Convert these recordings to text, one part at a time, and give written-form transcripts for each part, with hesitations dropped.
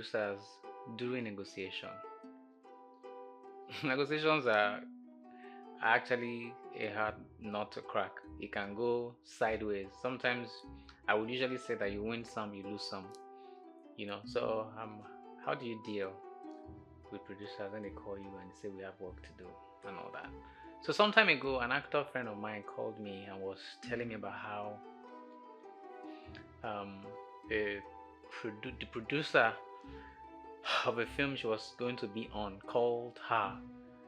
producers during negotiation. Negotiations are actually a hard nut to crack. It can go sideways. Sometimes I would usually say that you win some, you lose some. So how do you deal with producers when they call you and say we have work to do and all that? So some time ago, an actor friend of mine called me and was telling me about how um, a the producer of a film she was going to be on called her,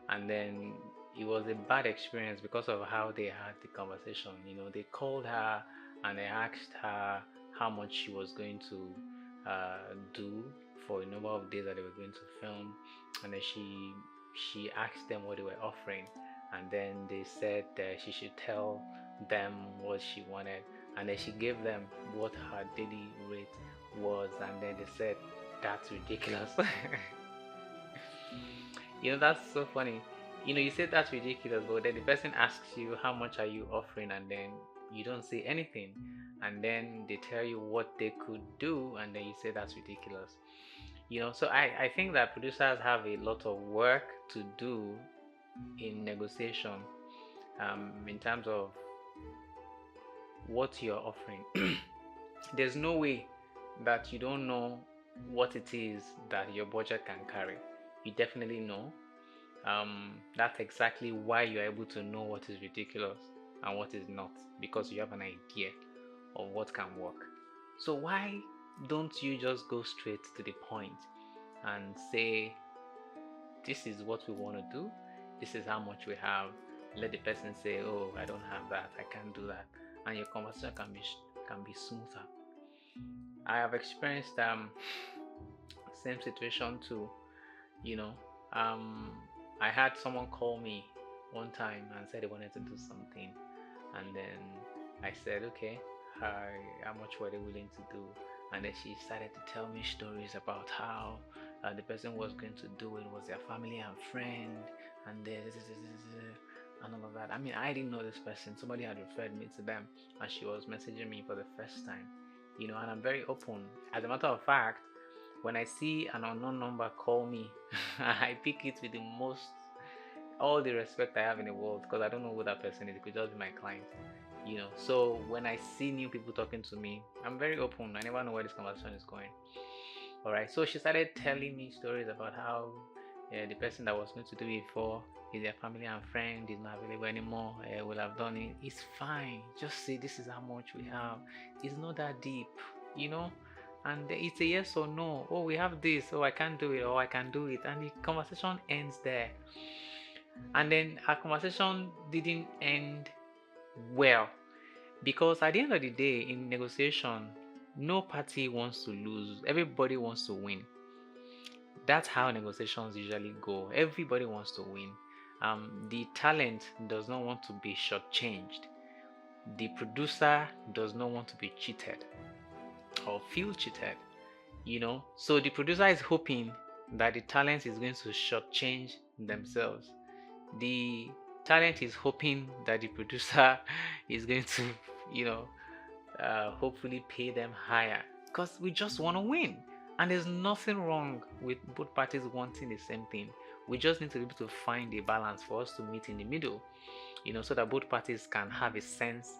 and then it was a bad experience because of how they had the conversation. They called her and they asked her how much she was going to do for a number of days that they were going to film, and then she asked them what they were offering, and then they said that she should tell them what she wanted, and then she gave them what her daily rate was, and then they said that's ridiculous. That's so funny. You say that's ridiculous, but then the person asks you how much are you offering, and then you don't say anything, and then they tell you what they could do, and then you say that's ridiculous. So I think that producers have a lot of work to do in negotiation, in terms of what you're offering. There's no way that you don't know what it is that your budget can carry. You definitely know. That's exactly why you're able to know what is ridiculous and what is not, because you have an idea of what can work. So why don't you just go straight to the point and say, this is what we want to do, this is how much we have. Let the person say, oh, I don't have that, I can't do that, and your conversation can be smoother. I have experienced same situation too. you know I had someone call me one time and said they wanted to do something, and then I said, okay, how much were they willing to do? And then she started to tell me stories about how the person was going to do it was their family and friend, and and all of that. I mean, I didn't know this person. Somebody had referred me to them, and she was messaging me for the first time. And I'm very open. As a matter of fact, when I see an unknown number call me, I pick it with all the respect I have in the world, because I don't know who that person is. It could just be my client. So when I see new people talking to me, I'm very open. I never know where this conversation is going. All right. So she started telling me stories about how the person that was going to do it for is their family and friend, is not available anymore. Will have done it. It's fine. Just say this is how much we have. It's not that deep, you know. And it's a yes or no. Oh, we have this. Oh, I can't do it. Or I can do it. And the conversation ends there. And then our conversation didn't end well, because at the end of the day, in negotiation, no party wants to lose. Everybody wants to win. That's how negotiations usually go. Everybody wants to win. The talent does not want to be shortchanged. The producer does not want to be cheated or feel cheated. So the producer is hoping that the talent is going to shortchange themselves. The talent is hoping that the producer is going to, hopefully pay them higher, because we just want to win. And there's nothing wrong with both parties wanting the same thing. We just need to be able to find a balance for us to meet in the middle, so that both parties can have a sense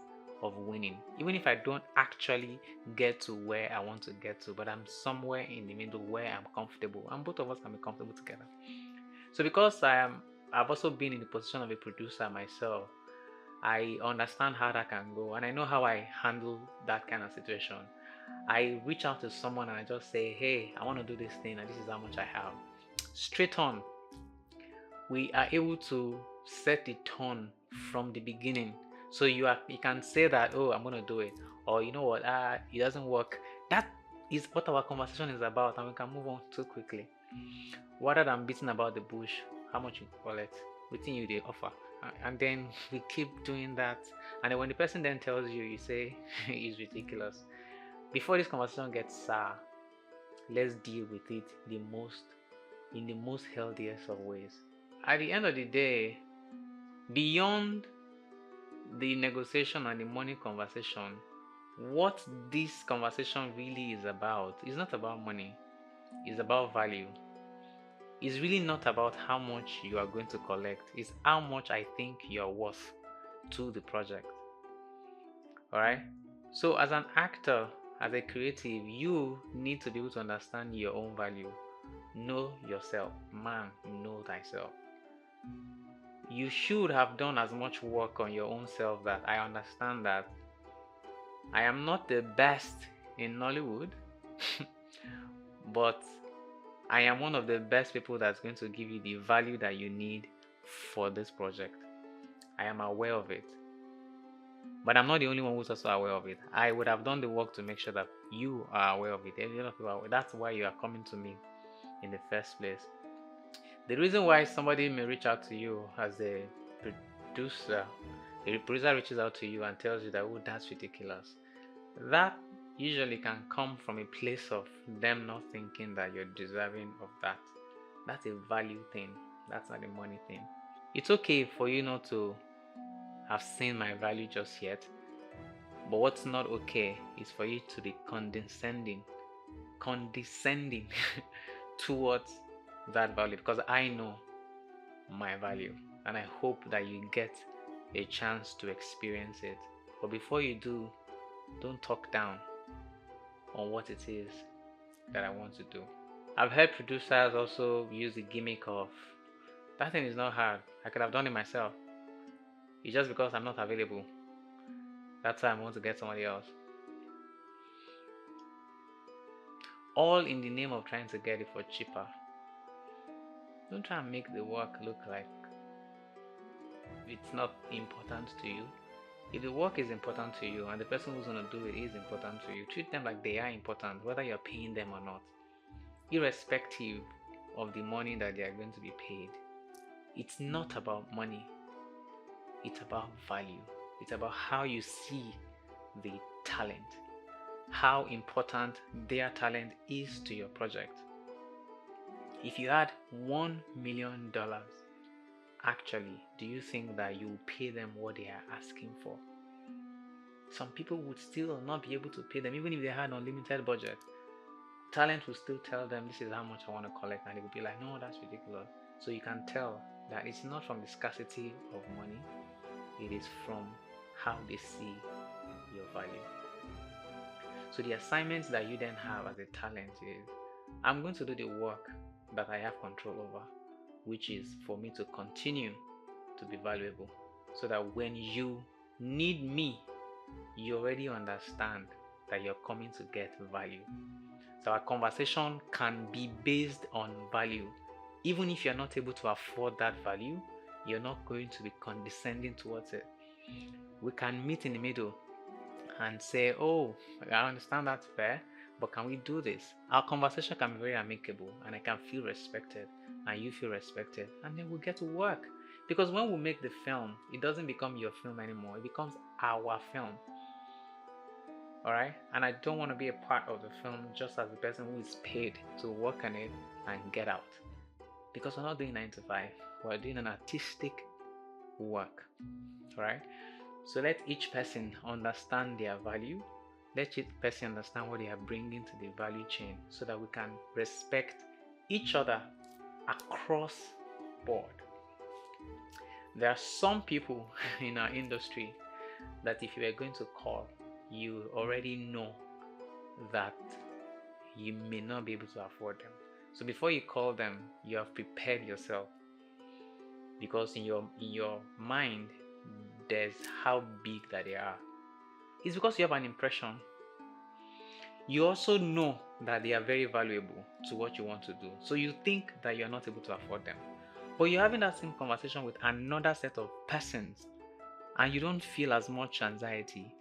of winning. Even if I don't actually get to where I want to get to, but I'm somewhere in the middle where I'm comfortable, and both of us can be comfortable together. So because I've also been in the position of a producer myself, I understand how that can go, and I know how I handle that kind of situation. I reach out to someone and I just say, hey, I want to do this thing, and this is how much I have. Straight on, we are able to set the tone from the beginning. So you can say that, oh, I'm going to do it, or you know what, it doesn't work. That is what our conversation is about, and we can move on too quickly, rather than beating about the bush. How much you collect, within you they offer, and then we keep doing that. And then when the person then tells you, you say it's ridiculous. Before this conversation gets sour, let's deal with it in the most healthiest of ways. At the end of the day, beyond the negotiation and the money conversation, what this conversation really is about is not about money. It's about value. It's really not about how much you are going to collect, it's how much I think you're worth to the project. Alright? So, as an actor, as a creative, you need to be able to understand your own value. Know yourself. Man, know thyself. You should have done as much work on your own self that I understand that I am not the best in Nollywood, but I am one of the best people that's going to give you the value that you need for this project. I am aware of it. But I'm not the only one who's also aware of it. I would have done the work to make sure that you are aware of it. Every other people are aware. That's why you are coming to me in the first place. The reason why somebody may reach out to you as a producer, the producer reaches out to you and tells you that, oh, that's ridiculous. That usually can come from a place of them not thinking that you're deserving of that. That's a value thing. That's not a money thing. It's okay for you not to have seen my value just yet, but what's not okay is for you to be condescending towards that value, because I know my value and I hope that you get a chance to experience it. But before you do, don't talk down on what it is that I want to do. I've heard producers also use the gimmick of, that thing is not hard, I could have done it myself. It's just because I'm not available. That's why I want to get somebody else. All in the name of trying to get it for cheaper. Don't try and make the work look like it's not important to you. If the work is important to you and the person who's going to do it is important to you, treat them like they are important, whether you're paying them or not, irrespective of the money that they are going to be paid. It's not about money, it's about value. It's about how you see the talent, how important their talent is to your project. If you had $1 million, actually, do you think that you will pay them what they are asking for? Some people would still not be able to pay them, even if they had unlimited budget. Talent will still tell them, this is how much I want to collect, and they will be like, no, that's ridiculous. So you can tell that it's not from the scarcity of money, it is from how they see your value. So the assignments that you then have as a talent is, I'm going to do the work that I have control over, which is for me to continue to be valuable, so that when you need me, you already understand that you're coming to get value. So our conversation can be based on value. Even if you're not able to afford that value, you're not going to be condescending towards it. We can meet in the middle and say, oh, I understand that's fair, but can we do this? Our conversation can be very amicable, and I can feel respected and you feel respected, and then we'll get to work. Because when we make the film, it doesn't become your film anymore, it becomes our film. Alright? And I don't want to be a part of the film just as the person who is paid to work on it and get out. Because we're not doing 9 to 5, we're doing an artistic work. Alright? So let each person understand their value. Let each person understand what they are bringing to the value chain, so that we can respect each other across board. There are some people in our industry that if you are going to call, you already know that you may not be able to afford them. So before you call them, you have prepared yourself, because in your mind there's how big that they are. It's because you have an impression. You also know that they are very valuable to what you want to do, so you think that you're not able to afford them, but you're having that same conversation with another set of persons and you don't feel as much anxiety,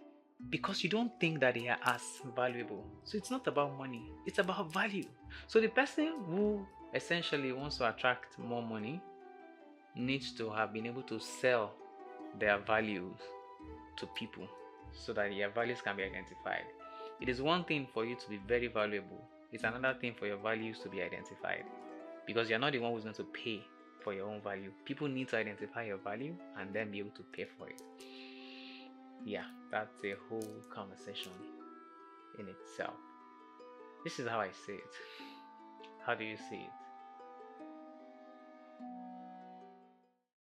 because you don't think that they are as valuable. So it's not about money, it's about value. So the person who essentially wants to attract more money needs to have been able to sell their values to people, so that their values can be identified. It is one thing for you to be very valuable, it's another thing for your values to be identified, because you're not the one who's going to pay for your own value. People need to identify your value and then be able to pay for it. Yeah, that's a whole conversation in itself. This is how I say it. How do you see it?